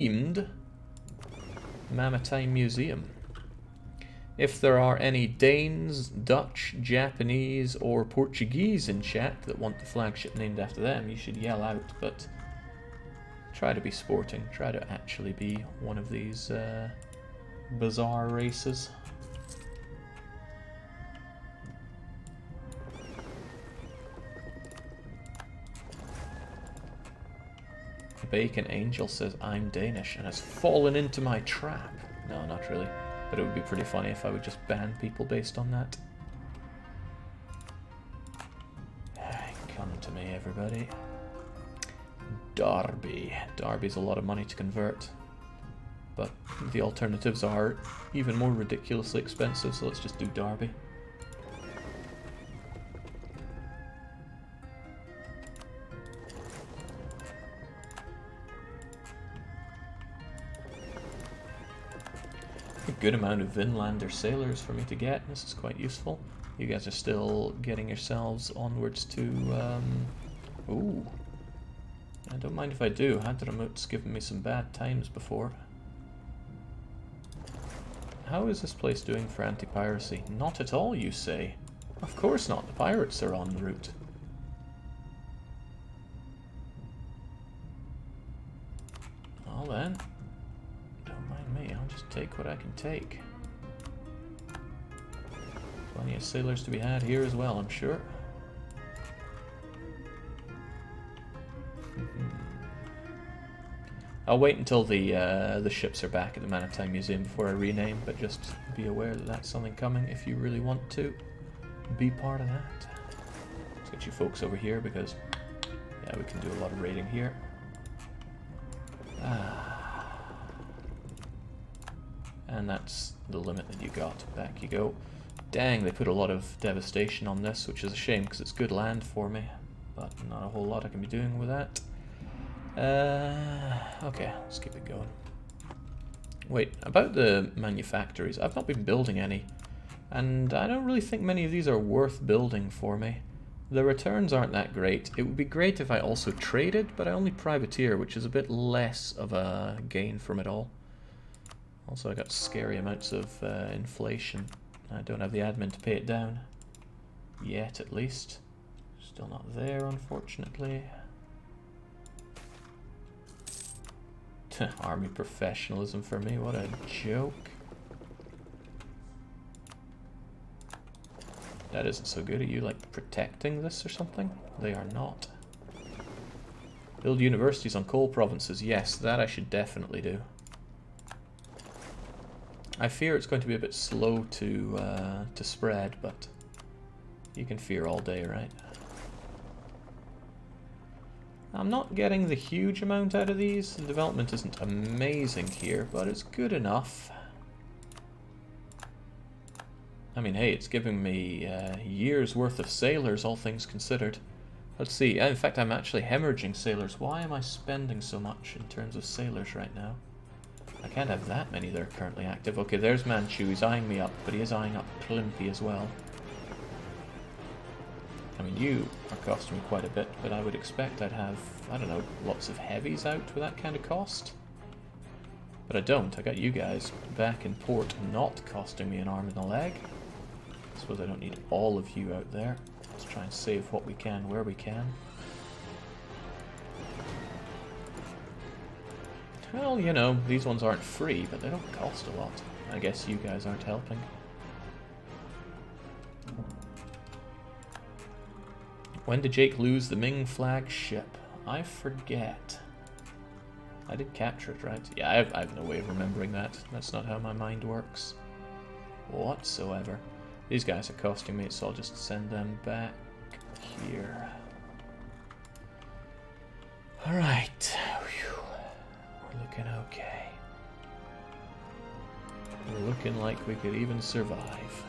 themed Maritime Museum. If there are any Danes, Dutch, Japanese, or Portuguese in chat that want the flagship named after them, you should yell out, but try to be sporting. Try to actually be one of these bizarre races. Bacon Angel says I'm Danish and has fallen into my trap. No, not really. But it would be pretty funny if I would just ban people based on that. Come to me, everybody. Derby. Derby's a lot of money to convert. But the alternatives are even more ridiculously expensive, so let's just do Derby. Good amount of Vinlander sailors for me to get. This is quite useful. You guys are still getting yourselves onwards to ooh. I don't mind if I do. Hadramut's given me some bad times before. How is this place doing for anti-piracy? Not at all, you say? Of course not. The pirates are en route. Well then. I'll just take what I can take. Plenty of sailors to be had here as well, I'm sure. I'll wait until the ships are back at the Maritime Museum before I rename, but just be aware that that's something coming if you really want to be part of that. Let's get you folks over here because, yeah, we can do a lot of raiding here. And that's the limit that you got. Back you go. Dang, they put a lot of devastation on this, which is a shame because it's good land for me. But not a whole lot I can be doing with that. Okay, let's keep it going. Wait, about the manufactories, I've not been building any. And I don't really think many of these are worth building for me. The returns aren't that great. It would be great if I also traded, but I only privateer, which is a bit less of a gain from it all. Also, I got scary amounts of inflation. I don't have the admin to pay it down. Yet, at least. Still not there, unfortunately. Army professionalism for me, what a joke. That isn't so good. Are you, like, protecting this or something? They are not. Build universities on coal provinces. Yes, that I should definitely do. I fear it's going to be a bit slow to spread, but you can fear all day, right? I'm not getting the huge amount out of these. The development isn't amazing here, but it's good enough. I mean, hey, it's giving me years worth of sailors, all things considered. Let's see. In fact, I'm actually hemorrhaging sailors. Why am I spending so much in terms of sailors right now? I can't have that many that are currently active. Okay, there's Manchu. He's eyeing me up, but he is eyeing up Plimpy as well. I mean, you are costing me quite a bit, but I would expect I'd have, I don't know, lots of heavies out with that kind of cost. But I don't. I got you guys back in port not costing me an arm and a leg. I suppose I don't need all of you out there. Let's try and save what we can where we can. Well, you know, these ones aren't free, but they don't cost a lot. I guess you guys aren't helping. When did Jake lose the Ming flagship? I forget. I did capture it, right? Yeah, I have no way of remembering that. That's not how my mind works whatsoever. These guys are costing me, so I'll just send them back here. Alright. We're looking okay. We're looking like we could even survive.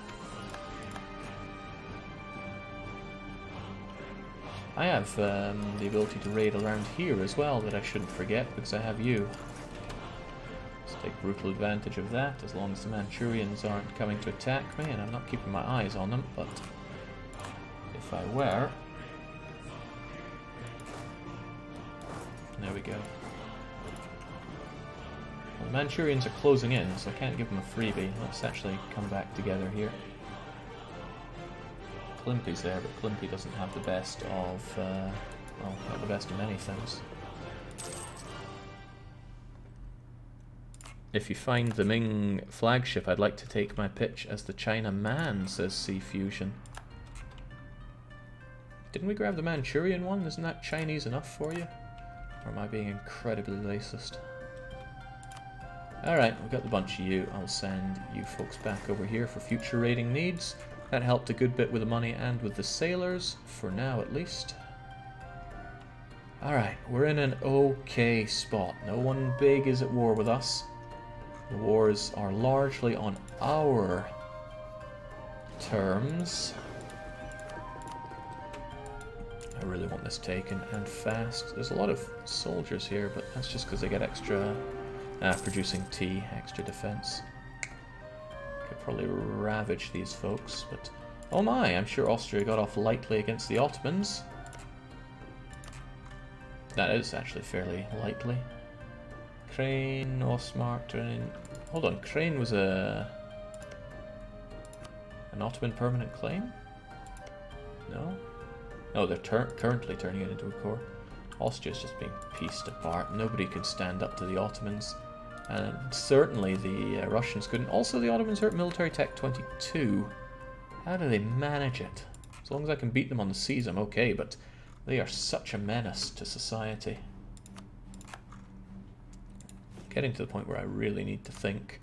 I have the ability to raid around here as well that I shouldn't forget because I have you. Let's take brutal advantage of that as long as the Manchurians aren't coming to attack me, and I'm not keeping my eyes on them, but if I were... There we go. The Manchurians are closing in, so I can't give them a freebie. Let's actually come back together here. Klimpy's there, but Klimpy doesn't have the best of, well, not the best of many things. If you find the Ming flagship, I'd like to take my pitch as the China man, says Sea Fusion. Didn't we grab the Manchurian one? Isn't that Chinese enough for you? Or am I being incredibly racist? Alright, we've got the bunch of you. I'll send you folks back over here for future raiding needs. That helped a good bit with the money and with the sailors, for now at least. Alright, we're in an okay spot. No one big is at war with us. The wars are largely on our terms. I really want this taken, and fast. There's a lot of soldiers here, but that's just because they get extra producing tea, extra defense. Could probably ravage these folks, but oh my, I'm sure Austria got off lightly against the Ottomans. That is actually fairly lightly. Crane, Osmark, hold on, Crane was an Ottoman permanent claim? No? No, they're currently turning it into a core. Austria's just being pieced apart. Nobody could stand up to the Ottomans. And certainly the Russians couldn't. Also, the Ottomans are at military tech 22. How do they manage it? As long as I can beat them on the seas, I'm okay, but they are such a menace to society. Getting to the point where I really need to think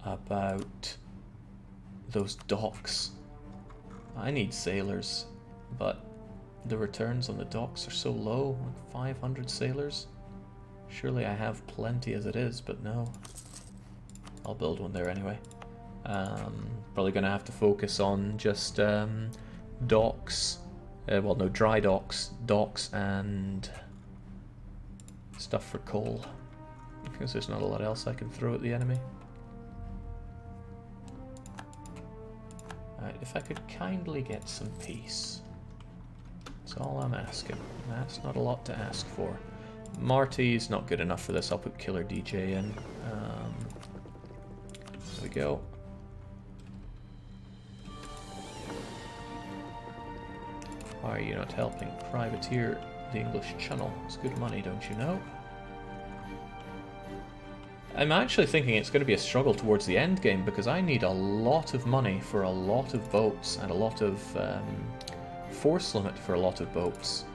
about those docks. I need sailors, but the returns on the docks are so low, like 500 sailors. Surely I have plenty as it is, but no. I'll build one there anyway. Probably going to have to focus on just docks. Well, no, dry docks, and stuff for coal. Because there's not a lot else I can throw at the enemy. Alright, if I could kindly get some peace. That's all I'm asking. That's not a lot to ask for. Marty's not good enough for this. I'll put Killer DJ in. There we go. Why are you not helping privateer the English Channel? It's good money, don't you know? I'm actually thinking it's going to be a struggle towards the end game because I need a lot of money for a lot of boats and a lot of force limit for a lot of boats.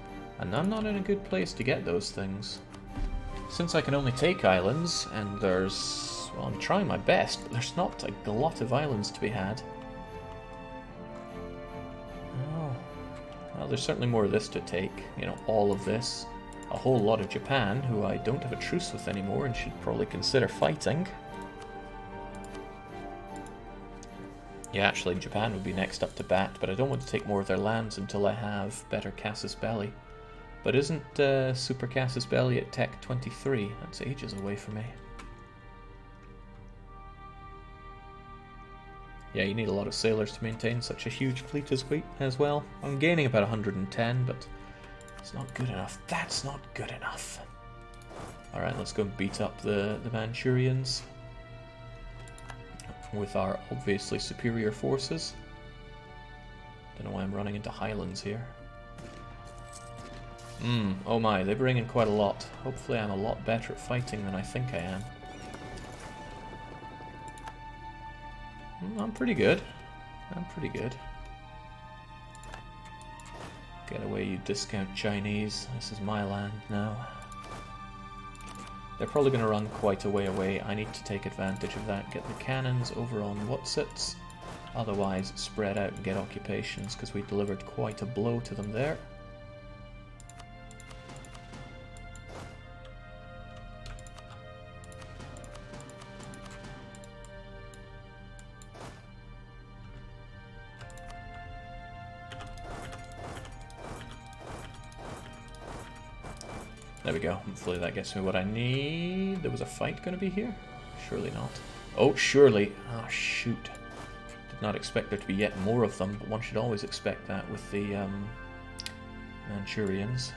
And I'm not in a good place to get those things. Since I can only take islands, and there's... well, I'm trying my best, but there's not a glut of islands to be had. Oh. Well, there's certainly more of this to take. You know, all of this. A whole lot of Japan, who I don't have a truce with anymore and should probably consider fighting. Yeah, actually, Japan would be next up to bat, but I don't want to take more of their lands until I have better Casus Belli. But isn't Super Casus Belli at Tech 23? That's ages away from me. Yeah, you need a lot of sailors to maintain such a huge fleet as well. I'm gaining about 110, but it's not good enough. That's not good enough. Alright, let's go and beat up the Manchurians with our obviously superior forces. Don't know why I'm running into highlands here. Oh my, they bring in quite a lot. Hopefully I'm a lot better at fighting than I think I am. I'm pretty good. I'm pretty good. Get away, you discount Chinese. This is my land now. They're probably going to run quite a way away. I need to take advantage of that. Get the cannons over on Wutsits. Otherwise, spread out and get occupations, because we delivered quite a blow to them there. There we go. Hopefully that gets me what I need. There was a fight going to be here? Surely not. Oh, surely. Ah, shoot. Did not expect there to be yet more of them, but one should always expect that with the Manchurians.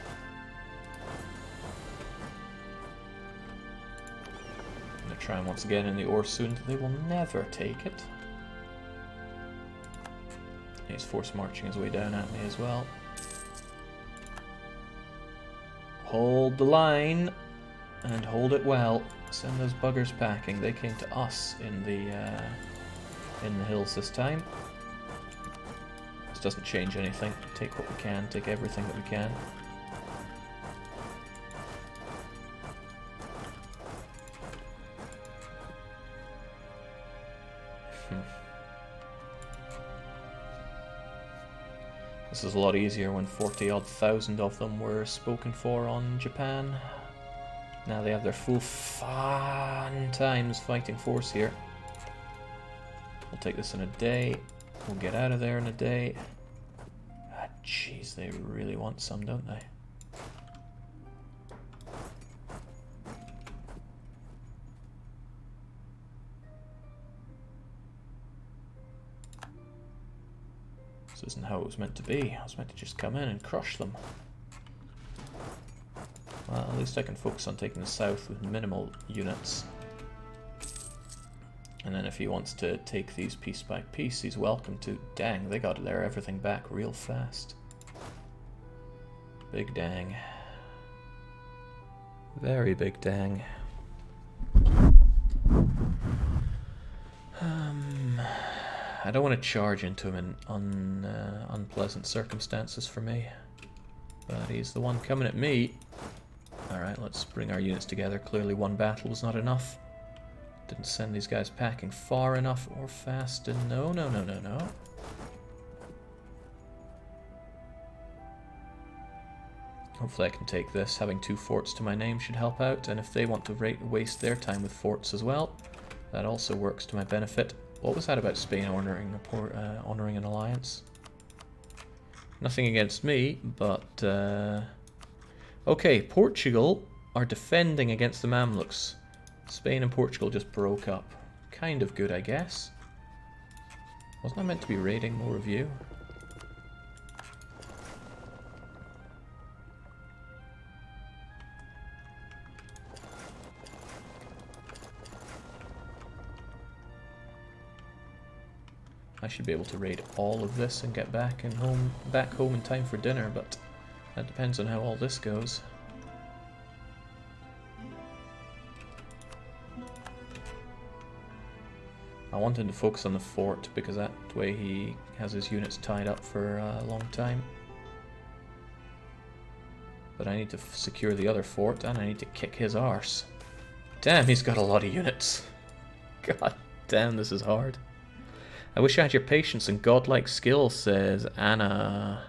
They're gonna try once again in the Orsund. They will never take it. He's force marching his way down at me as well. Hold the line and hold it well. Send those buggers packing. They came to us in the hills this time. This doesn't change anything. Take what we can. Take everything that we can. This is a lot easier when 40-odd thousand of them were spoken for on Japan. Now they have their full fun times fighting force here. We'll take this in a day. We'll get out of there in a day. Ah, jeez, they really want some, don't they? This isn't how it was meant to be. I was meant to just come in and crush them. Well, at least I can focus on taking the south with minimal units. And then if he wants to take these piece by piece, he's welcome to. Dang, they got their everything back real fast. Big dang. Very big dang. I don't want to charge into him in unpleasant circumstances for me. But he's the one coming at me. Alright, let's bring our units together. Clearly one battle was not enough. Didn't send these guys packing far enough or fast. And no. Hopefully I can take this. Having 2 forts to my name should help out. And if they want to waste their time with forts as well, that also works to my benefit. What was that about Spain honoring an alliance? Nothing against me, but... Okay, Portugal are defending against the Mamluks. Spain and Portugal just broke up. Kind of good, I guess. Wasn't I meant to be raiding more of you? I should be able to raid all of this and get back home in time for dinner, but that depends on how all this goes. I want him to focus on the fort because that way he has his units tied up for a long time. But I need to secure the other fort and I need to kick his arse. Damn, he's got a lot of units. God damn, this is hard. I wish I had your patience and godlike skill, says Anna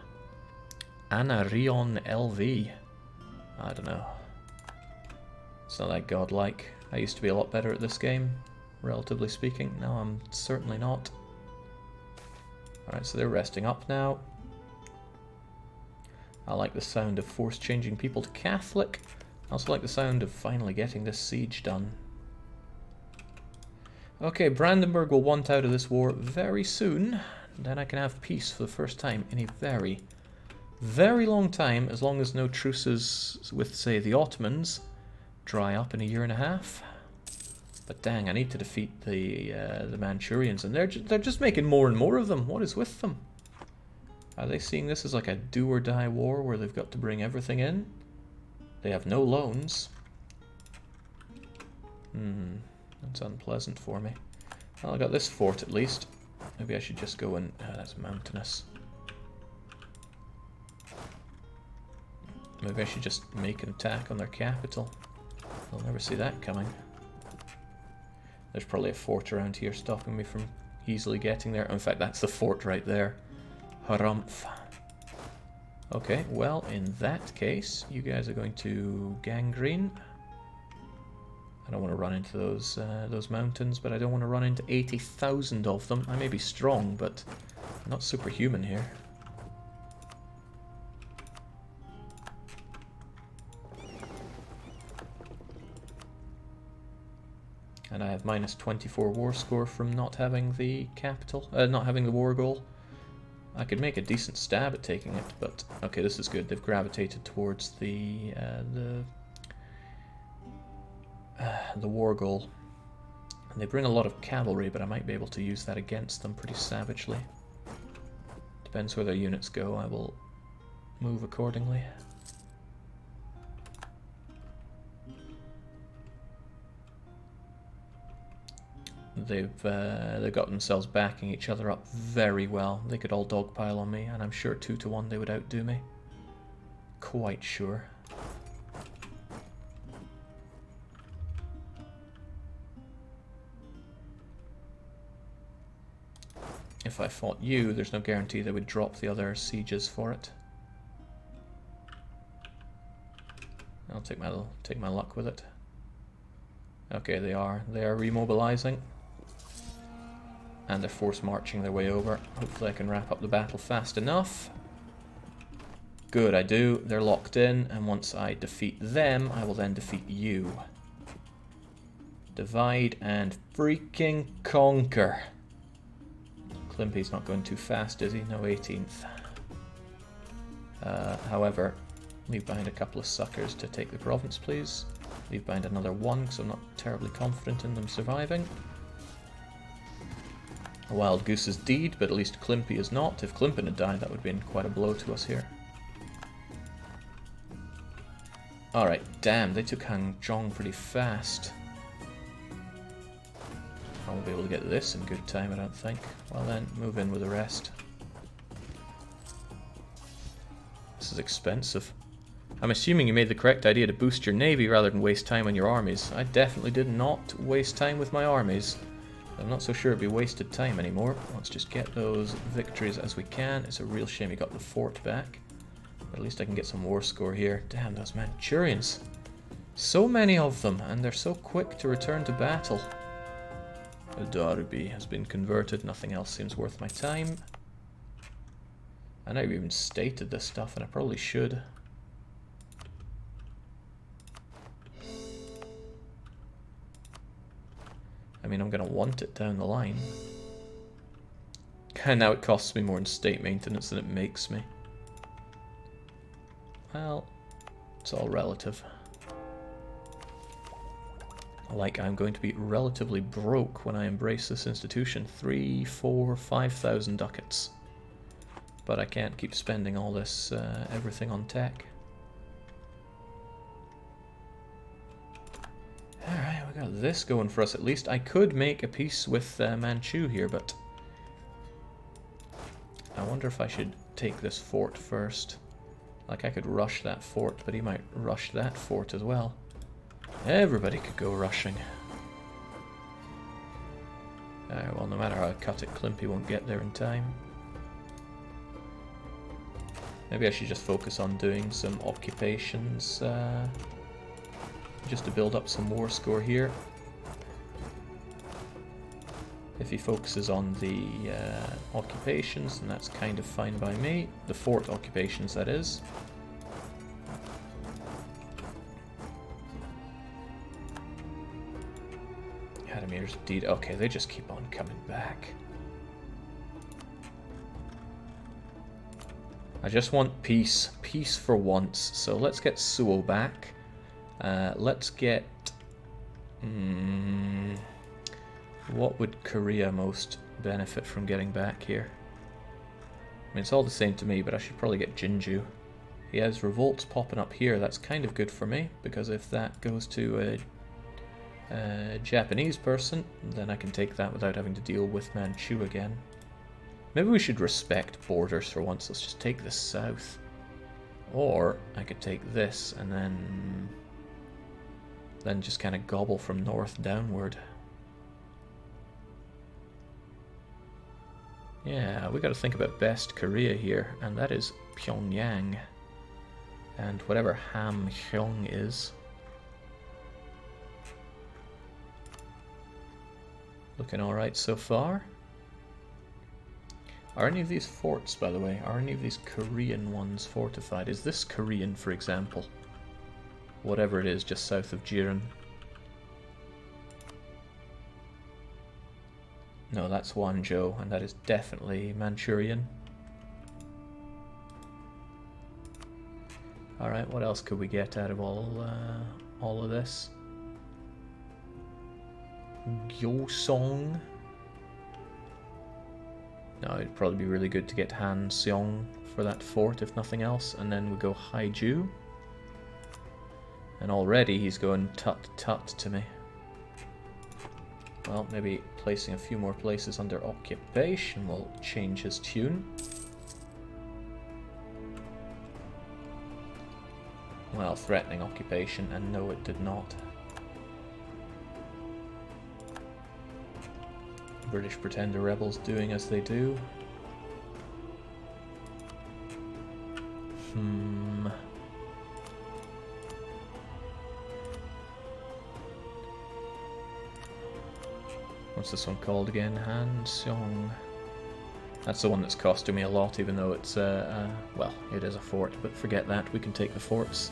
Rion LV. I don't know. It's not that godlike. I used to be a lot better at this game, relatively speaking. Now I'm certainly not. Alright, so they're resting up now. I like the sound of force changing people to Catholic. I also like the sound of finally getting this siege done. Okay, Brandenburg will want out of this war very soon. Then I can have peace for the first time in a very, very long time, as long as no truces with, say, the Ottomans dry up in a year and a half. But dang, I need to defeat the Manchurians, and they're just making more and more of them. What is with them? Are they seeing this as like a do-or-die war where they've got to bring everything in? They have no loans. That's unpleasant for me. Well, I got this fort at least. Maybe I should just go and... Oh, that's mountainous. Maybe I should just make an attack on their capital. They'll never see that coming. There's probably a fort around here stopping me from easily getting there. In fact, that's the fort right there. Harumph. Okay, well, in that case, you guys are going to gangrene. I don't want to run into those mountains, but I don't want to run into 80,000 of them. I may be strong, but I'm not superhuman here. And I have minus 24 war score from not having the capital, not having the war goal. I could make a decent stab at taking it, but okay, this is good. They've gravitated towards the war goal. They bring a lot of cavalry, but I might be able to use that against them pretty savagely. Depends where their units go, I will move accordingly. They've got themselves backing each other up very well. They could all dogpile on me, and I'm sure 2 to 1 they would outdo me. Quite sure. If I fought you, there's no guarantee they would drop the other sieges for it. I'll take my luck with it. Okay, they are remobilizing. And they're force marching their way over. Hopefully I can wrap up the battle fast enough. Good, I do. They're locked in, and once I defeat them, I will then defeat you. Divide and freaking conquer. Klimpy's not going too fast, is he? No, 18th. However, leave behind a couple of suckers to take the province, please. Leave behind another 1, because I'm not terribly confident in them surviving. A wild goose's deed, but at least Klimpy is not. If Klimpy had died, that would have been quite a blow to us here. Alright, damn, they took Hangzhong pretty fast. I won't be able to get this in good time, I don't think. Well then, move in with the rest. This is expensive. I'm assuming you made the correct idea to boost your navy rather than waste time on your armies. I definitely did not waste time with my armies. I'm not so sure it'd be wasted time anymore. Let's just get those victories as we can. It's a real shame we got the fort back. But at least I can get some war score here. Damn, those Manchurians. So many of them, and they're so quick to return to battle. Darby has been converted. Nothing else seems worth my time. I know you even stated this stuff, and I probably should. I mean, I'm going to want it down the line. And now it costs me more in state maintenance than it makes me. Well, it's all relative. Like I'm going to be relatively broke when I embrace this institution. 3, 4, 5,000 ducats. But I can't keep spending all this, everything on tech. Alright, we got this going for us at least. I could make a peace with Manchu here, but I wonder if I should take this fort first. Like I could rush that fort, but he might rush that fort as well. Everybody could go rushing. Well, no matter how I cut it, Klimpy won't get there in time. Maybe I should just focus on doing some occupations, just to build up some war score here. If he focuses on the occupations, then that's kind of fine by me. The fort occupations, that is. Hadamir's deed. Okay, they just keep on coming back. I just want peace. Peace for once. So let's get Suo back. Let's get... what would Korea most benefit from getting back here? I mean, it's all the same to me, but I should probably get Jinju. He has revolts popping up here. That's kind of good for me, because if that goes to a Japanese person, then I can take that without having to deal with Manchu again. Maybe we should respect borders for once. Let's just take the south. Or I could take this and then just kind of gobble from north downward. Yeah, we got to think about best Korea here, and that is Pyongyang. And whatever Hamgyong is. Looking alright so far. Are any of these forts, by the way, are any of these Korean ones fortified? Is this Korean, for example? Whatever it is, just south of Jiren. No, that's Wanzhou, and that is definitely Manchurian. Alright, what else could we get out of all of this? Gyeosong. No, it'd probably be really good to get Han Seong for that fort, if nothing else. And then we go Haiju. And already he's going tut-tut to me. Well, maybe placing a few more places under occupation will change his tune. Well, threatening occupation, and no, it did not. British pretender rebels doing as they do. What's this one called again? Han Seong. That's the one that's costing me a lot, even though it's, well, it is a fort, but forget that, we can take the forts.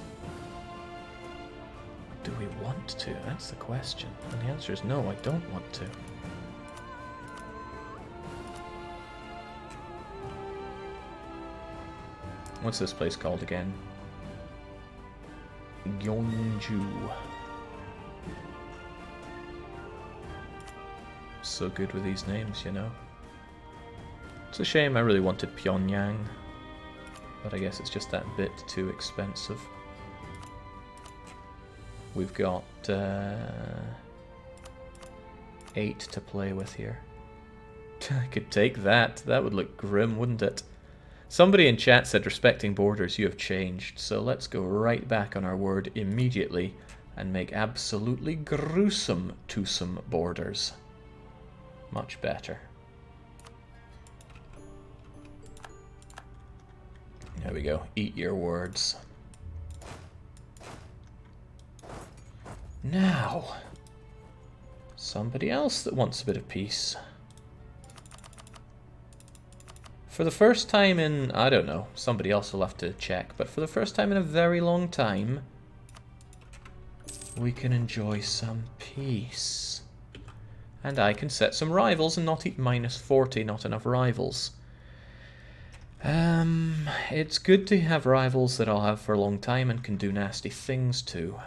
Do we want to? That's the question. And the answer is no, I don't want to. What's this place called again? Gyeongju. So good with these names, you know. It's a shame, I really wanted Pyongyang, but I guess it's just that bit too expensive. We've got 8 to play with here. I could take that. That would look grim, wouldn't it? Somebody in chat said, respecting borders, you have changed. So let's go right back on our word immediately and make absolutely gruesome twosome borders. Much better. There we go. Eat your words. Now, somebody else that wants a bit of peace. For the first time in, I don't know, somebody else will have to check, but for the first time in a very long time, we can enjoy some peace. And I can set some rivals and not eat -40, not enough rivals. It's good to have rivals that I'll have for a long time and can do nasty things to.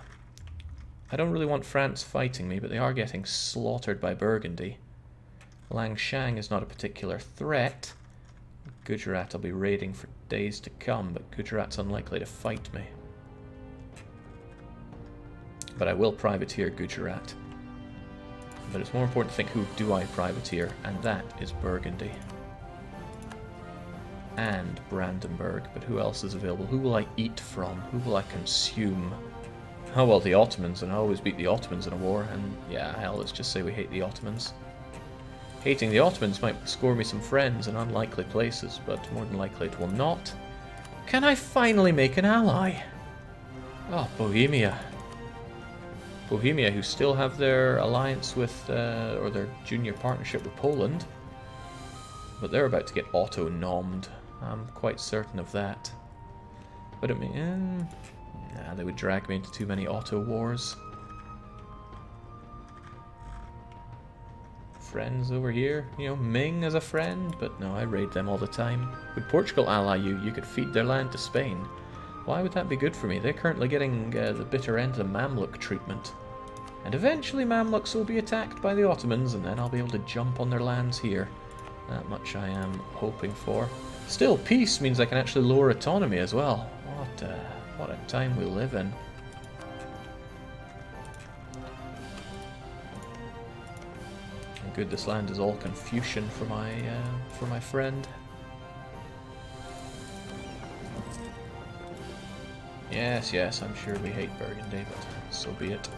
I don't really want France fighting me, but they are getting slaughtered by Burgundy. Langshan is not a particular threat. Gujarat I'll be raiding for days to come, but Gujarat's unlikely to fight me. But I will privateer Gujarat. But it's more important to think, who do I privateer? And that is Burgundy. And Brandenburg. But who else is available? Who will I eat from? Who will I consume? Oh well, the Ottomans, and I always beat the Ottomans in a war, and yeah, hell, let's just say we hate the Ottomans. Hating the Ottomans might score me some friends in unlikely places, but more than likely it will not. Can I finally make an ally? Oh, Bohemia. Bohemia, who still have their alliance with, or their junior partnership with Poland. But they're about to get auto-nommed. I'm quite certain of that. But I mean, nah, they would drag me into too many auto-wars. Friends over here, you know, Ming as a friend, but no, I raid them all the time. Would Portugal ally you? You could feed their land to Spain. Why would that be good for me? They're currently getting the bitter end of the Mamluk treatment. And eventually Mamluks will be attacked by the Ottomans, and then I'll be able to jump on their lands here. That much I am hoping for. Still, peace means I can actually lower autonomy as well. What a time we live in. Good, this land is all Confucian for my friend. Yes, yes, I'm sure we hate Burgundy, but so be it.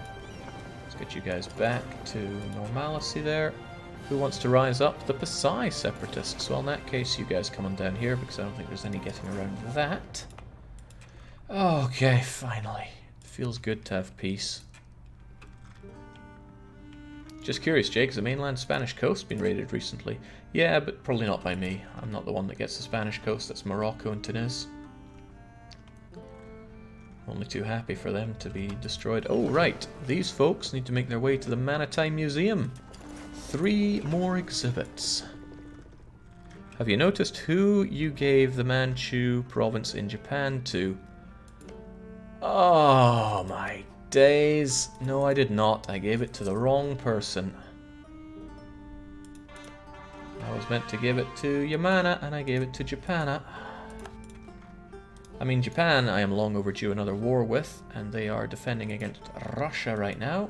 Let's get you guys back to normalcy there. Who wants to rise up? The Pasai separatists. Well, in that case, you guys come on down here, because I don't think there's any getting around that. Okay, finally. It feels good to have peace. Just curious, Jake, has the mainland Spanish coast been raided recently? Yeah, but probably not by me. I'm not the one that gets the Spanish coast, that's Morocco and Tunis. Only too happy for them to be destroyed. Oh, right. These folks need to make their way to the Manatee Museum. 3 more exhibits. Have you noticed who you gave the Manchu province in Japan to? Oh, my days. No, I did not. I gave it to the wrong person. I was meant to give it to Yamana, and I gave it to Japana. I mean, Japan I am long overdue another war with, and they are defending against Russia right now.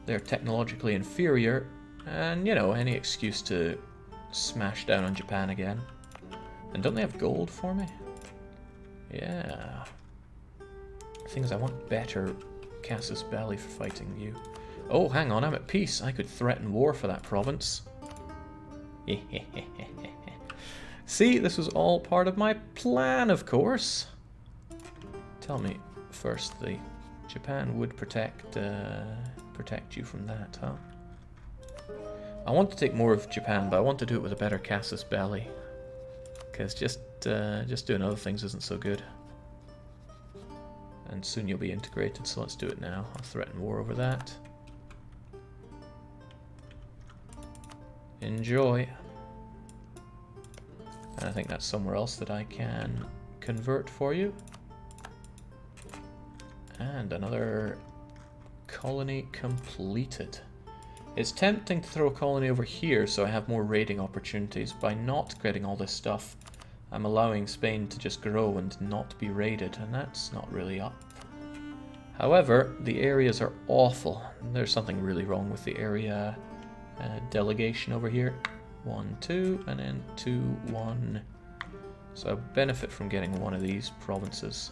They're technologically inferior, and, you know, any excuse to smash down on Japan again. And don't they have gold for me? Yeah. The thing is, I want better casus belli for fighting you. Oh, hang on, I'm at peace. I could threaten war for that province. See, this was all part of my plan, of course. Tell me, firstly, Japan would protect you from that, huh? I want to take more of Japan, but I want to do it with a better casus belli. Because just doing other things isn't so good. And soon you'll be integrated, so let's do it now. I'll threaten war over that. Enjoy. And I think that's somewhere else that I can convert for you. And another colony completed. It's tempting to throw a colony over here so I have more raiding opportunities. By not getting all this stuff, I'm allowing Spain to just grow and not be raided, and that's not really up. However, the areas are awful. There's something really wrong with the area delegation over here. 1, 2, and then 2, 1. So I benefit from getting one of these provinces.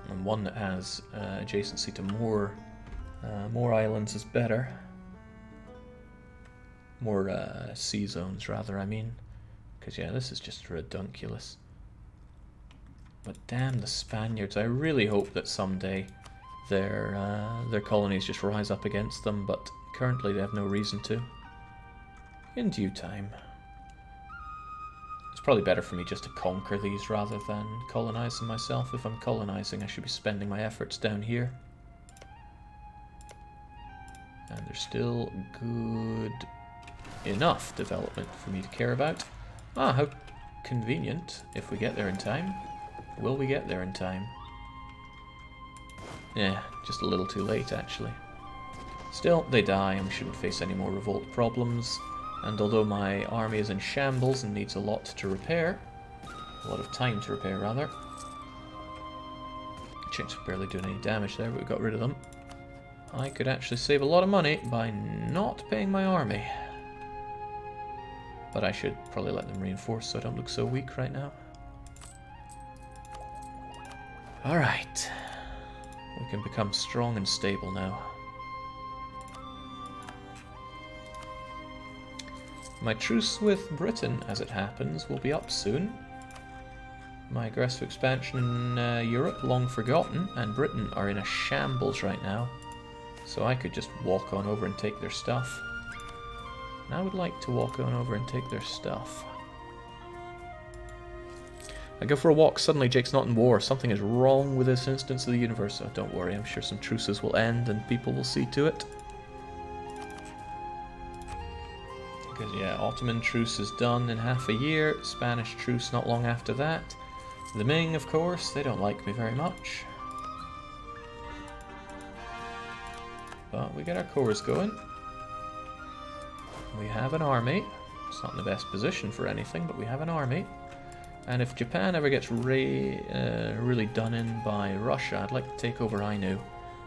And one that has adjacency to more islands is better. More sea zones, rather, I mean. Because, yeah, this is just redunculous. But damn the Spaniards. I really hope that someday their colonies just rise up against them, but currently they have no reason to. In due time. It's probably better for me just to conquer these rather than colonize them myself. If I'm colonizing, I should be spending my efforts down here. And there's still good enough development for me to care about. Ah, how convenient if we get there in time. Will we get there in time? Yeah, just a little too late, actually. Still, they die and we shouldn't face any more revolt problems. And although my army is in shambles and needs a lot to repair, a lot of time to repair, rather. Chicks are barely doing any damage there, but we got rid of them. I could actually save a lot of money by not paying my army. But I should probably let them reinforce so I don't look so weak right now. Alright. We can become strong and stable now. My truce with Britain, as it happens, will be up soon. My aggressive expansion in Europe, long forgotten, and Britain are in a shambles right now. So I could just walk on over and take their stuff. And I would like to walk on over and take their stuff. I go for a walk, suddenly Jake's not in war. Something is wrong with this instance of the universe. So don't worry, I'm sure some truces will end and people will see to it. Because, yeah, Ottoman truce is done in half a year. Spanish truce not long after that. The Ming, of course, they don't like me very much. But we get our corps going. We have an army. It's not in the best position for anything, but we have an army. And if Japan ever gets really done in by Russia, I'd like to take over Ainu.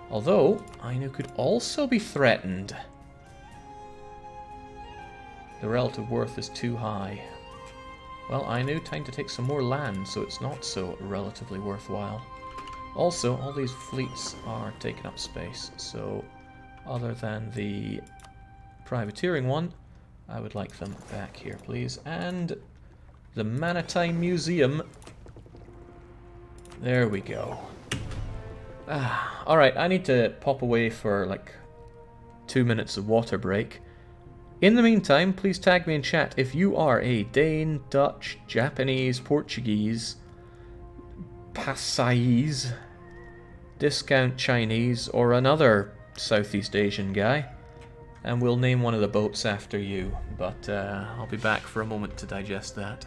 Although, Ainu could also be threatened. The relative worth is too high. Well, Ainu, time to take some more land, so it's not so relatively worthwhile. Also, all these fleets are taking up space, so other than the privateering one, I would like them back here, please. And the Manatine Museum. There we go. Alright, I need to pop away for like 2 minutes of water break. In the meantime, please tag me in chat if you are a Dane, Dutch, Japanese, Portuguese, Pasais, Discount Chinese, or another Southeast Asian guy. And we'll name one of the boats after you. But I'll be back for a moment to digest that.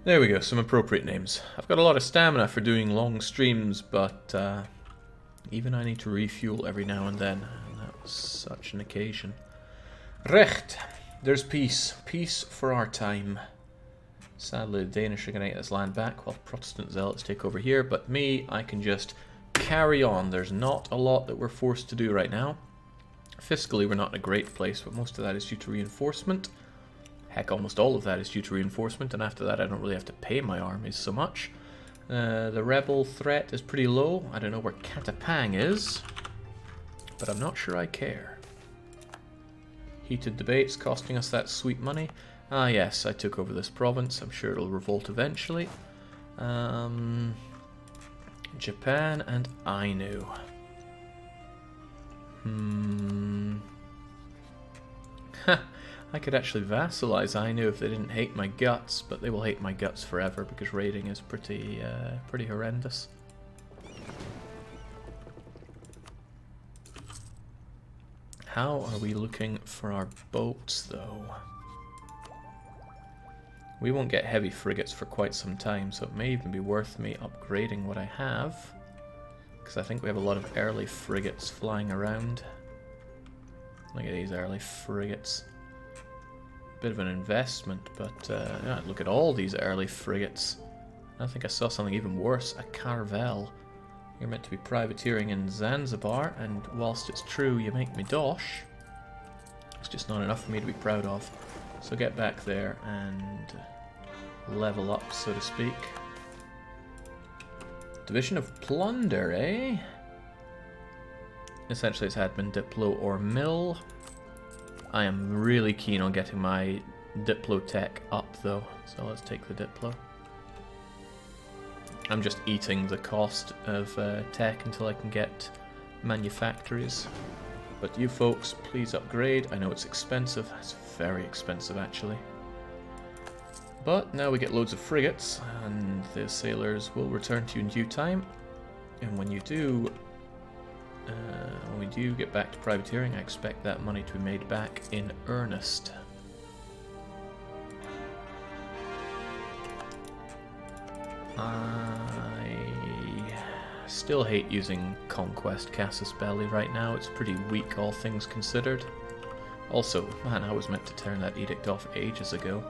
There we go, some appropriate names. I've got a lot of stamina for doing long streams, but even I need to refuel every now and then, and that was such an occasion. Recht. There's peace. Peace for our time. Sadly, the Danish are going to get this land back while Protestant zealots take over here, but me, I can just carry on. There's not a lot that we're forced to do right now. Fiscally, we're not in a great place, but most of that is due to reinforcement. Heck, almost all of that is due to reinforcement, and after that I don't really have to pay my armies so much. The rebel threat is pretty low. I don't know where Katapang is, but I'm not sure I care. Heated debates costing us that sweet money. Ah yes, I took over this province. I'm sure it'll revolt eventually. Japan and Ainu. I could actually vassalize Ainu if they didn't hate my guts, but they will hate my guts forever because raiding is pretty horrendous. How are we looking for our boats, though? We won't get heavy frigates for quite some time, so it may even be worth me upgrading what I have, because I think we have a lot of early frigates flying around. Look at these early frigates. Bit of an investment, but yeah, look at all these early frigates. I think I saw something even worse, a Carvel. You're meant to be privateering in Zanzibar, and whilst it's true you make me dosh, it's just not enough for me to be proud of. So get back there and level up, so to speak. Division of Plunder, eh? Essentially it's admin, Diplo, or Mill. I am really keen on getting my Diplo tech up though, so let's take the Diplo. I'm just eating the cost of tech until I can get manufactories. But you folks, please upgrade. I know it's expensive. It's very expensive actually. But now we get loads of frigates, and the sailors will return to you in due time. And when you do, when we do get back to privateering, I expect that money to be made back in earnest. I still hate using Conquest Casus Belli right now. It's pretty weak, all things considered. Also, man, I was meant to turn that edict off ages ago.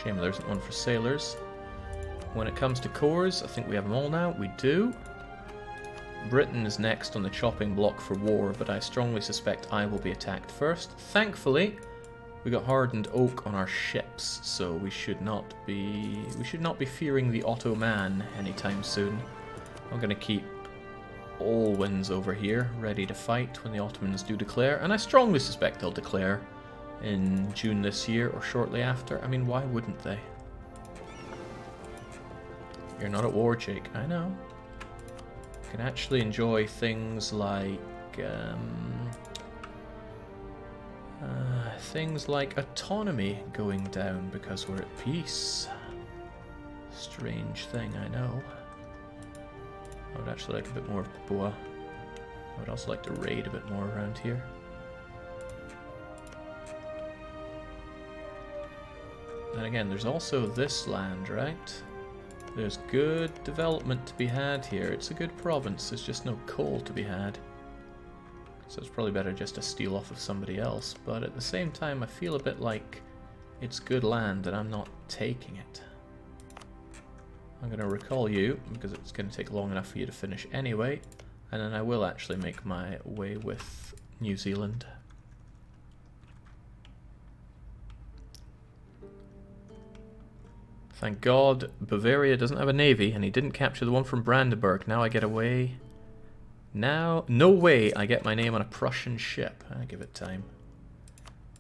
Shame there isn't one for sailors. When it comes to cores, I think we have them all now. We do. Britain is next on the chopping block for war, but I strongly suspect I will be attacked first. Thankfully, we got hardened oak on our ships, so we should not be fearing the Ottoman anytime soon. I'm going to keep all winds over here, ready to fight when the Ottomans do declare, and I strongly suspect they'll declare in June this year or shortly after. I mean, why wouldn't they? You're not at war, Jake. I know. You can actually enjoy things like autonomy going down because we're at peace. Strange thing, I know. I would actually like a bit more of Papua. I would also like to raid a bit more around here. Then again, there's also this land, right? There's good development to be had here. It's a good province, there's just no coal to be had. So it's probably better just to steal off of somebody else, but at the same time I feel a bit like it's good land and I'm not taking it. I'm going to recall you, because it's going to take long enough for you to finish anyway, and then I will actually make my way with New Zealand. Thank God Bavaria doesn't have a navy, and he didn't capture the one from Brandenburg. Now I get away. Now, no way I get my name on a Prussian ship. I give it time.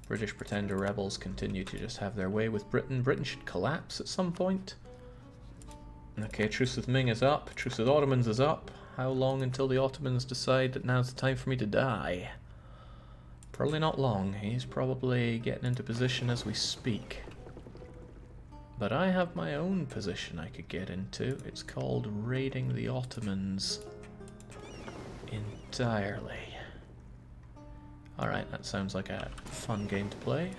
British pretender rebels continue to just have their way with Britain. Britain should collapse at some point. Okay, truce with Ming is up. Truce with Ottomans is up. How long until the Ottomans decide that now's the time for me to die? Probably not long. He's probably getting into position as we speak. But I have my own position I could get into. It's called raiding the Ottomans entirely. Alright, that sounds like a fun game to play.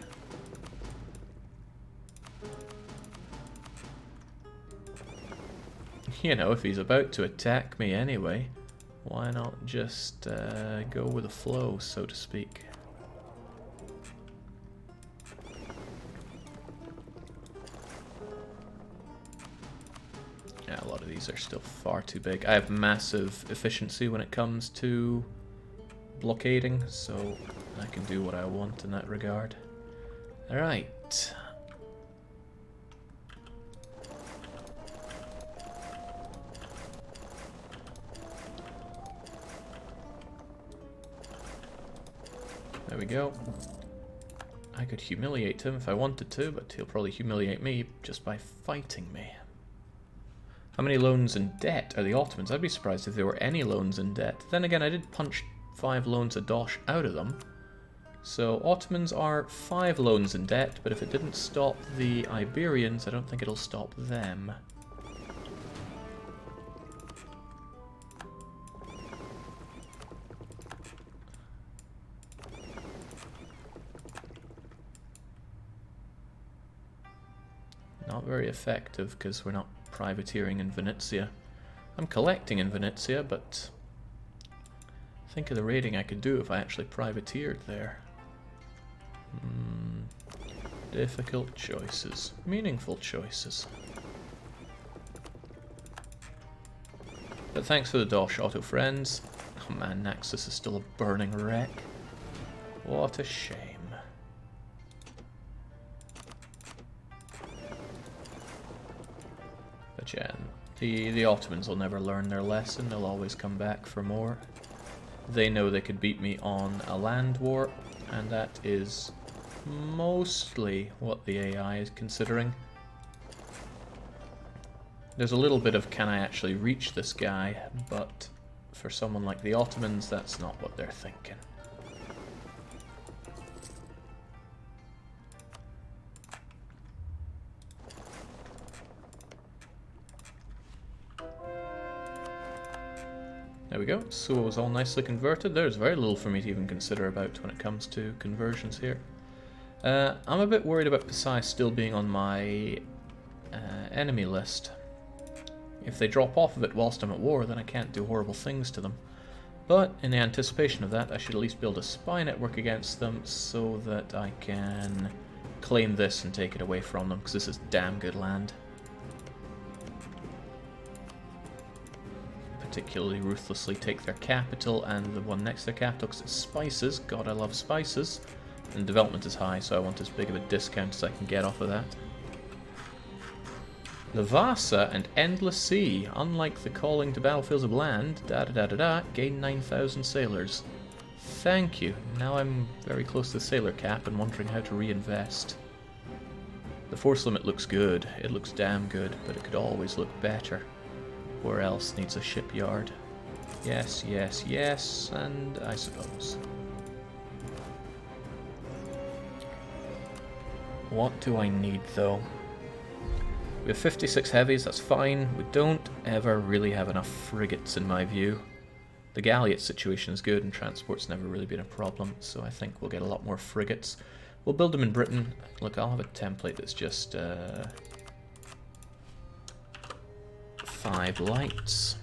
you know, if he's about to attack me anyway, why not just go with the flow, so to speak. Yeah, a lot of these are still far too big. I have massive efficiency when it comes to blockading, so I can do what I want in that regard. Alright. There we go. I could humiliate him if I wanted to, but he'll probably humiliate me just by fighting me. How many loans in debt are the Ottomans? I'd be surprised if there were any loans in debt. Then again, I did punch 5 loans of dosh out of them. So Ottomans are 5 loans in debt, but if it didn't stop the Iberians, I don't think it'll stop them. Not very effective because we're not privateering in Venetia. I'm collecting in Venetia, but think of the raiding I could do if I actually privateered there. Difficult choices. Meaningful choices. But thanks for the dosh, Otto friends. Oh man, Naxos is still a burning wreck. What a shame. But yeah, the Ottomans will never learn their lesson. They'll always come back for more. They know they could beat me on a land war, and that is mostly what the AI is considering. There's a little bit of can I actually reach this guy, but for someone like the Ottomans, that's not what they're thinking. There we go, so it was all nicely converted. There's very little for me to even consider about when it comes to conversions here. I'm a bit worried about Pasai still being on my enemy list. If they drop off of it whilst I'm at war, then I can't do horrible things to them. But in anticipation of that, I should at least build a spy network against them so that I can claim this and take it away from them, because this is damn good land. Particularly ruthlessly take their capital and the one next to their capital, because it's spices. God, I love spices. And development is high, so I want as big of a discount as I can get off of that. The Vasa and Endless Sea, unlike the Calling to Battlefields of Land, gain 9,000 sailors. Thank you. Now I'm very close to the sailor cap and wondering how to reinvest. The force limit looks good. It looks damn good, but it could always look better. Where else needs a shipyard? Yes, yes, yes, and I suppose. What do I need, though? We have 56 heavies, that's fine. We don't ever really have enough frigates, in my view. The galleot situation is good, and transport's never really been a problem, so I think we'll get a lot more frigates. We'll build them in Britain. Look, I'll have a template that's just 5 lights.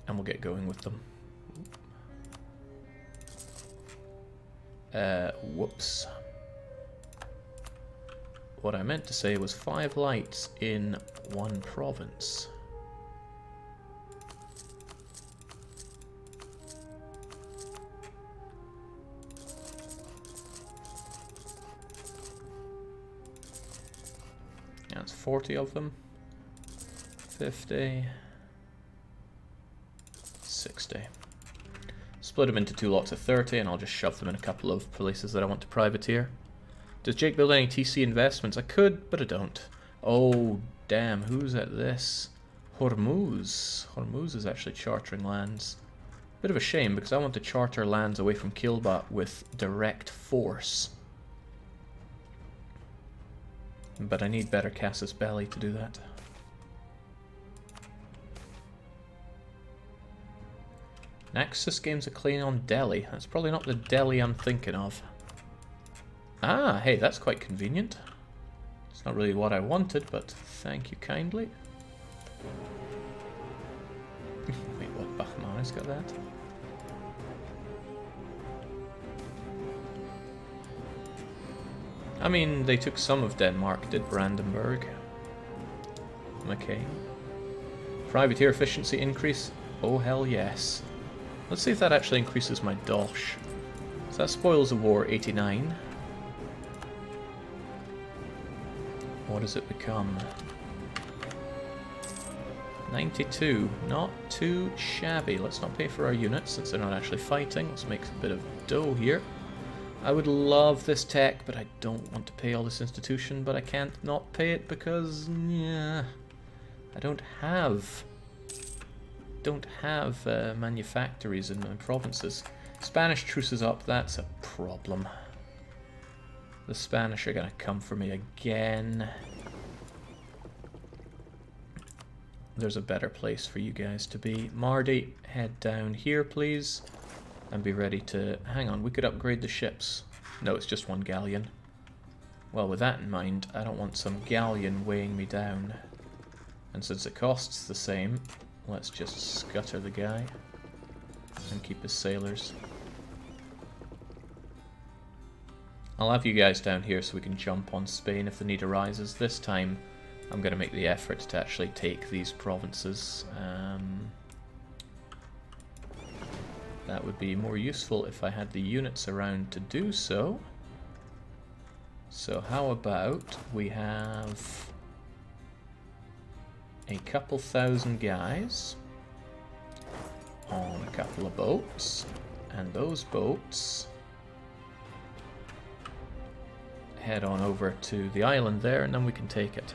And we'll get going with them. Whoops. What I meant to say was 5 lights in 1 province. That's 40 of them. 50. 60. Split them into 2 lots of 30, and I'll just shove them in a couple of places that I want to privateer. Does Jake build any TC investments? I could, but I don't. Oh, damn, who's at this? Hormuz. Hormuz is actually chartering lands. Bit of a shame, because I want to charter lands away from Kilba with direct force. But I need better Casus Belli to do that. Naxos gains a claim on Delhi. That's probably not the Delhi I'm thinking of. Ah, hey, that's quite convenient. It's not really what I wanted, but thank you kindly. Wait, what? Bachman's got that? I mean, they took some of Denmark, did Brandenburg. Okay. Privateer efficiency increase? Oh, hell yes. Let's see if that actually increases my dosh. So that spoils of war 89. What does it become? 92. Not too shabby. Let's not pay for our units since they're not actually fighting. Let's make a bit of dough here. I would love this tech, but I don't want to pay all this institution, but I can't not pay it because, yeah, I don't have manufactories in my provinces. Spanish truce is up, that's a problem. The Spanish are gonna come for me again. There's a better place for you guys to be. Mardi, head down here, please. And be ready to... Hang on, we could upgrade the ships. No, it's just one galleon. Well, with that in mind, I don't want some galleon weighing me down. And since it costs the same, let's just scutter the guy. And keep his sailors. I'll have you guys down here so we can jump on Spain if the need arises. This time, I'm going to make the effort to actually take these provinces. That would be more useful if I had the units around to do so. So how about we have a couple thousand guys on a couple of boats, and those boats head on over to the island there, and then we can take it.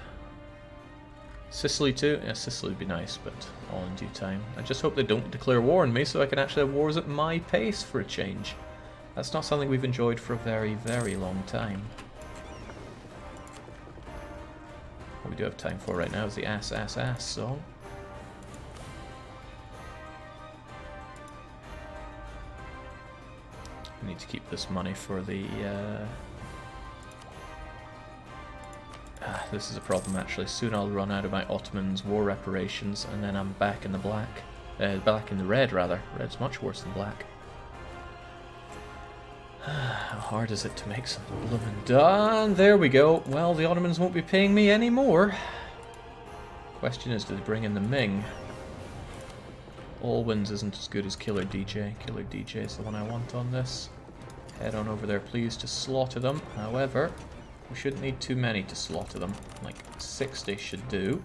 Sicily too? Yeah, Sicily would be nice, but all in due time. I just hope they don't declare war on me so I can actually have wars at my pace for a change. That's not something we've enjoyed for a very, very long time. What we do have time for right now is the ass, ass, ass song. We need to keep this money for the... this is a problem actually. Soon I'll run out of my Ottomans' war reparations, and then I'm back in the black. Back in the red, rather. Red's much worse than black. How hard is it to make something bloomin' done? There we go. Well, the Ottomans won't be paying me anymore. Question is, do they bring in the Ming? All Winds isn't as good as Killer DJ. Killer DJ is the one I want on this. Head on over there, please, to slaughter them. However, we shouldn't need too many to slaughter them. Like 60 should do.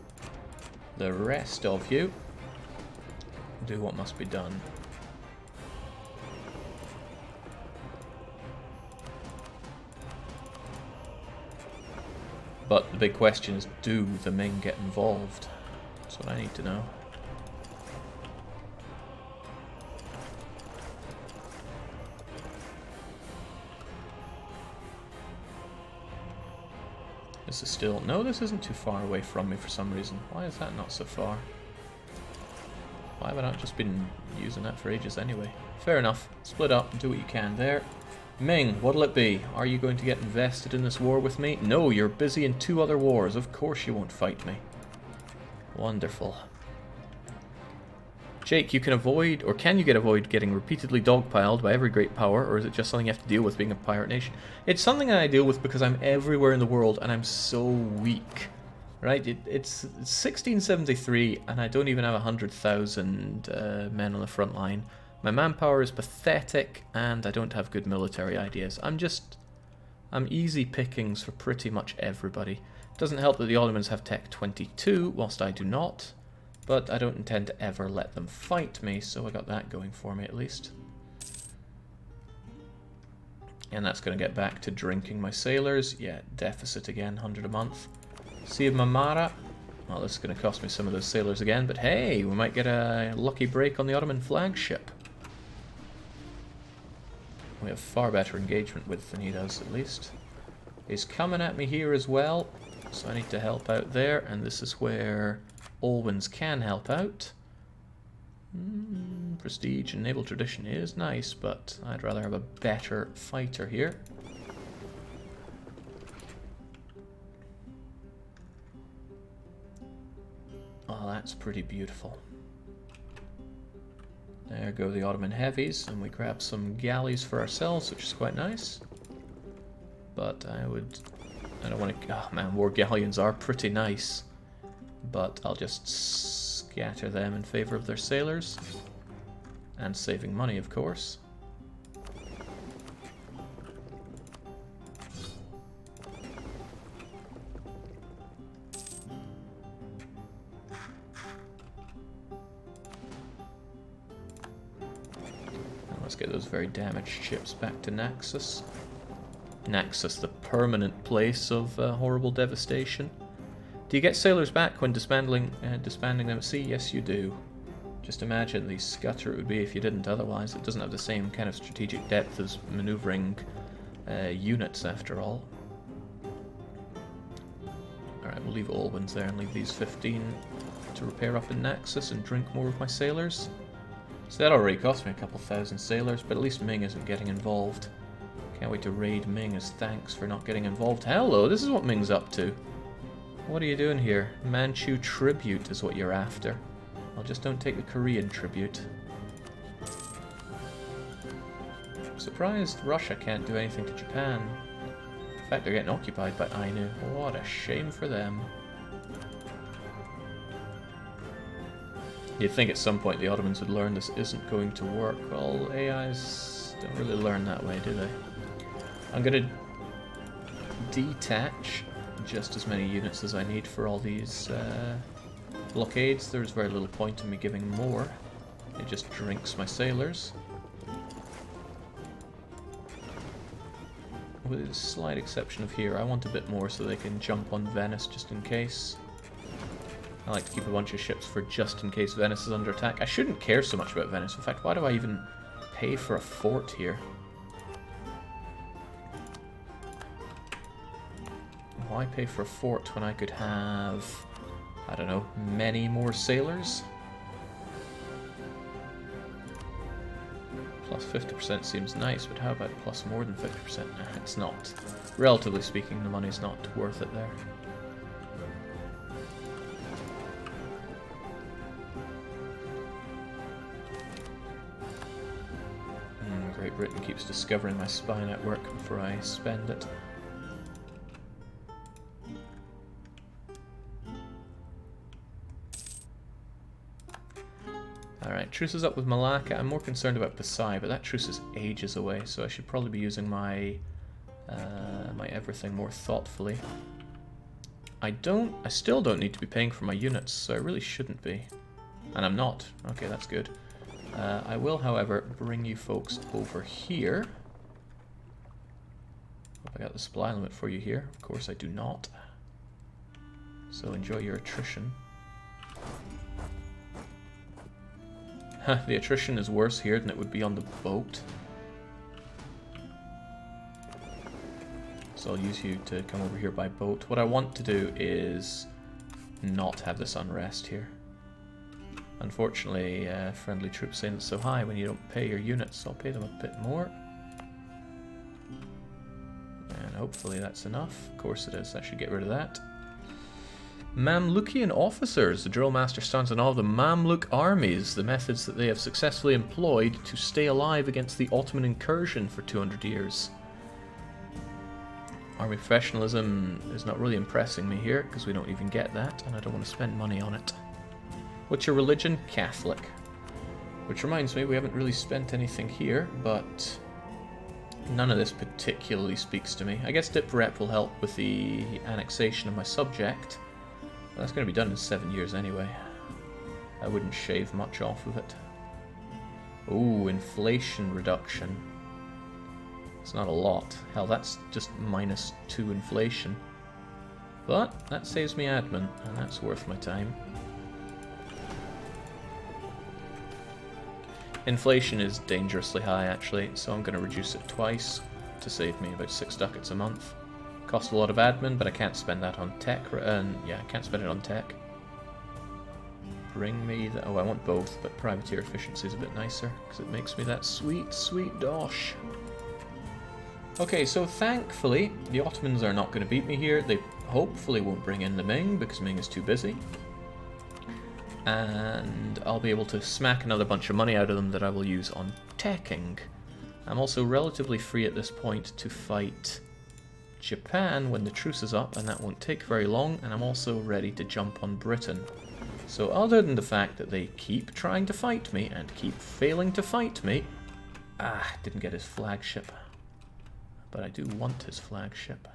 The rest of you do what must be done. But the big question is, do the Ming get involved? That's what I need to know. This is still... No, this isn't too far away from me for some reason. Why is that not so far? Why have I not just been using that for ages anyway? Fair enough. Split up and do what you can there. Ming, what'll it be? Are you going to get invested in this war with me? No, you're busy in 2 other wars. Of course you won't fight me. Wonderful. Jake, you can avoid, or can you avoid getting repeatedly dogpiled by every great power, or is it just something you have to deal with being a pirate nation? It's something that I deal with because I'm everywhere in the world and I'm so weak. Right? It's 1673 and I don't even have 100,000 men on the front line. My manpower is pathetic and I don't have good military ideas. I'm easy pickings for pretty much everybody. It doesn't help that the Ottomans have Tech 22, whilst I do not. But I don't intend to ever let them fight me, so I got that going for me at least. And that's going to get back to drinking my sailors. Yeah, deficit again, 100 a month. Sea of Marmara. Well, this is going to cost me some of those sailors again, but hey, we might get a lucky break on the Ottoman flagship. We have far better engagement with than he does, at least. He's coming at me here as well, so I need to help out there, and this is where Allwinds can help out. Prestige and naval tradition is nice, but I'd rather have a better fighter here. that's pretty beautiful. There go the Ottoman heavies, and we grab some galleys for ourselves, which is quite nice. But I don't want to... Oh man, war galleons are pretty nice. But I'll just scatter them in favor of their sailors. And saving money, of course. Let's get those very damaged ships back to Naxos. Naxos, the permanent place of horrible devastation. Do you get sailors back when disbanding them at sea? Yes, you do. Just imagine the scutter it would be if you didn't otherwise. It doesn't have the same kind of strategic depth as maneuvering units, after all. Alright, we'll leave Olwyn's there and leave these 15 to repair up in Naxos and drink more of my sailors. So that already cost me a couple thousand sailors, but at least Ming isn't getting involved. Can't wait to raid Ming as thanks for not getting involved. Hello, this is what Ming's up to. What are you doing here? Manchu tribute is what you're after. Well, just don't take the Korean tribute. I'm surprised Russia can't do anything to Japan. In fact, they're getting occupied by Ainu. What a shame for them. You'd think at some point the Ottomans would learn this isn't going to work. Well, AIs don't really learn that way, do they? I'm going to detach just as many units as I need for all these blockades. There's very little point in me giving more. It just drinks my sailors. With a slight exception of here, I want a bit more so they can jump on Venice just in case. I like to keep a bunch of ships for just in case Venice is under attack. I shouldn't care so much about Venice. In fact, why do I even pay for a fort here? Why pay for a fort when I could have, I don't know, many more sailors? Plus 50% seems nice, but how about plus more than 50%? Nah, it's not. Relatively speaking, the money's not worth it there. Great Britain keeps discovering my spy network before I spend it. Alright, truce is up with Malacca. I'm more concerned about Pasai, but that truce is ages away, so I should probably be using my my everything more thoughtfully. I still don't need to be paying for my units, so I really shouldn't be. And I'm not. Okay, that's good. I will, however, bring you folks over here. Hope I got the supply limit for you here. Of course I do not. So enjoy your attrition. The attrition is worse here than it would be on the boat. So I'll use you to come over here by boat. What I want to do is not have this unrest here. Unfortunately, friendly troops saying it's so high when you don't pay your units. I'll pay them a bit more. And hopefully that's enough. Of course it is. I should get rid of that. Mamlukian officers. The drill master stands on all the Mamluk armies, the methods that they have successfully employed to stay alive against the Ottoman incursion for 200 years. Army professionalism is not really impressing me here, because we don't even get that, and I don't want to spend money on it. What's your religion? Catholic. Which reminds me, we haven't really spent anything here, but none of this particularly speaks to me. I guess Dip Rep will help with the annexation of my subject. But that's going to be done in 7 years anyway. I wouldn't shave much off of it. Ooh, inflation reduction. It's not a lot. Hell, that's just -2 inflation. But that saves me admin, and that's worth my time. Inflation is dangerously high, actually, so I'm going to reduce it twice to save me about 6 ducats a month. Costs a lot of admin, but I can't spend that on tech. Yeah, I can't spend it on tech. Bring me the... Oh, I want both, but privateer efficiency is a bit nicer, because it makes me that sweet, sweet dosh. Okay, so thankfully, the Ottomans are not going to beat me here. They hopefully won't bring in the Ming, because Ming is too busy. and I'll be able to smack another bunch of money out of them that I will use on teching. I'm also relatively free at this point to fight Japan when the truce is up, and that won't take very long, and I'm also ready to jump on Britain. So other than the fact that they keep trying to fight me and keep failing to fight me... didn't get his flagship. But I do want his flagship.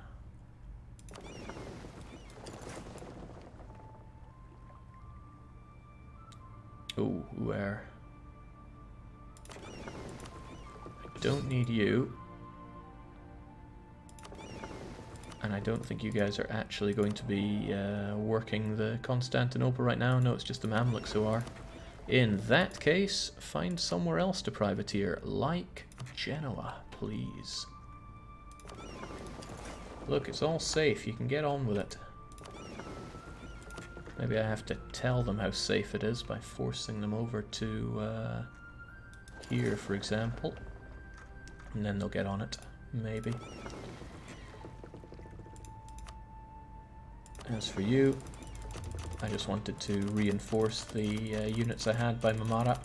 Oh, where? I don't need you. And I don't think you guys are actually going to be working the Constantinople right now. No, it's just the Mamluks who are. In that case, find somewhere else to privateer, like Genoa, please. Look, it's all safe. You can get on with it. Maybe I have to tell them how safe it is by forcing them over to here, for example. And then they'll get on it. Maybe. As for you, I just wanted to reinforce the units I had by Mamara.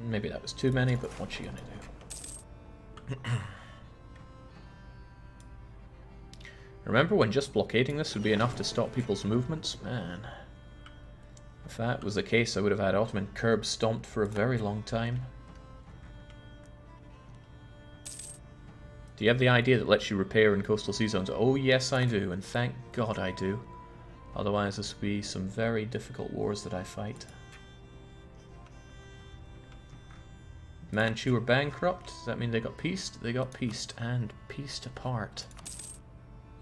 Maybe that was too many, but what you gonna do? Remember when just blockading this would be enough to stop people's movements? Man. If that was the case, I would have had Ottoman curb stomped for a very long time. Do you have the idea that lets you repair in coastal sea zones? Oh yes I do, and thank God I do. Otherwise this would be some very difficult wars that I fight. Manchu were bankrupt. Does that mean they got pieced? They got pieced, and pieced apart.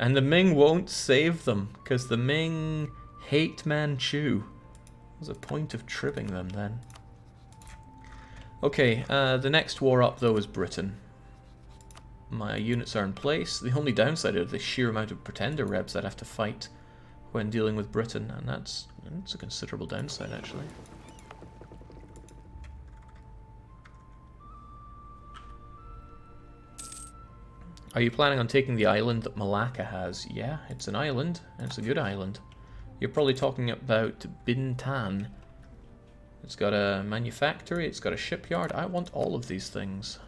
And the Ming won't save them, because the Ming hate Manchu. There's a point of tripping them then. Okay, the next war up though is Britain. My units are in place. The only downside is the sheer amount of pretender rebs I'd have to fight when dealing with Britain, and that's a considerable downside actually. Are you planning on taking the island that Malacca has? Yeah, it's an island, and it's a good island. You're probably talking about Bintan. It's got a manufactory, it's got a shipyard. I want all of these things.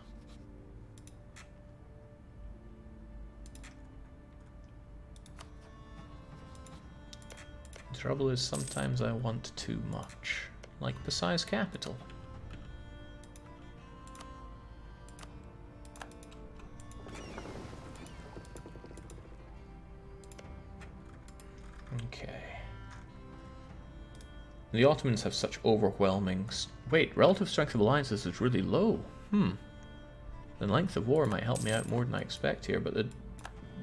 The trouble is sometimes I want too much. Like Pasai's capital. Okay. The Ottomans have such overwhelming... Wait, relative strength of alliances is really low. The length of war might help me out more than I expect here, but the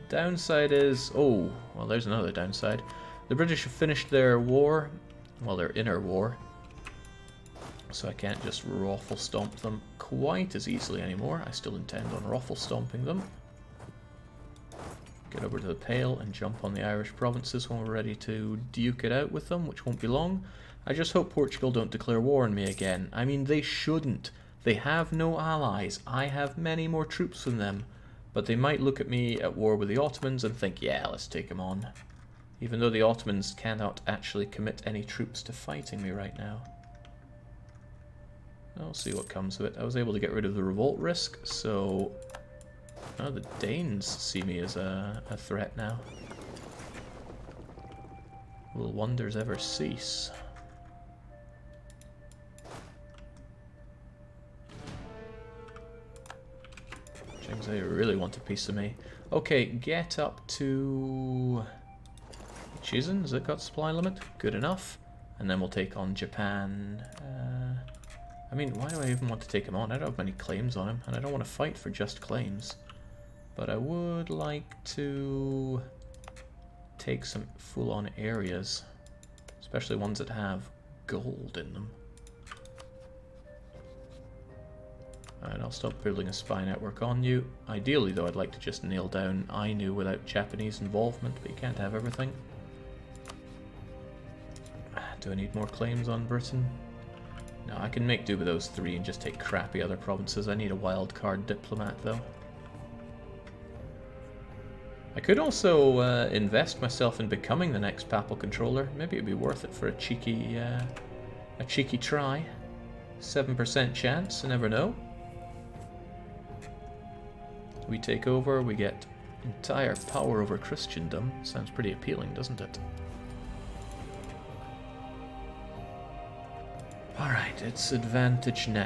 downside is... Oh, well there's another downside. The British have finished their war, well their inner war, so I can't just raffle stomp them quite as easily anymore. I still intend on raffle stomping them. Get over to the Pale and jump on the Irish provinces when we're ready to duke it out with them, which won't be long. I just hope Portugal don't declare war on me again. I mean, they shouldn't. They have no allies. I have many more troops than them. But they might look at me at war with the Ottomans and think, yeah, let's take them on. Even though the Ottomans cannot actually commit any troops to fighting me right now. I'll see what comes of it. I was able to get rid of the revolt risk, so... Oh, the Danes see me as a threat now. Will wonders ever cease? They really want a piece of me. Okay, get up to... Chizen, has it got supply limit? Good enough. And then we'll take on Japan. I mean, why do I even want to take him on? I don't have many claims on him, and I don't want to fight for just claims. But I would like to take some full-on areas, especially ones that have gold in them. And I'll stop building a spy network on you. Ideally, though, I'd like to just nail down Ainu without Japanese involvement, but you can't have everything. Do I need more claims on Britain? No, I can make do with those three and just take crappy other provinces. I need a wild card diplomat, though. I could also invest myself in becoming the next papal controller. Maybe it'd be worth it for a cheeky try. 7% chance, you never know. We take over, we get entire power over Christendom. Sounds pretty appealing, doesn't it? Alright, it's advantage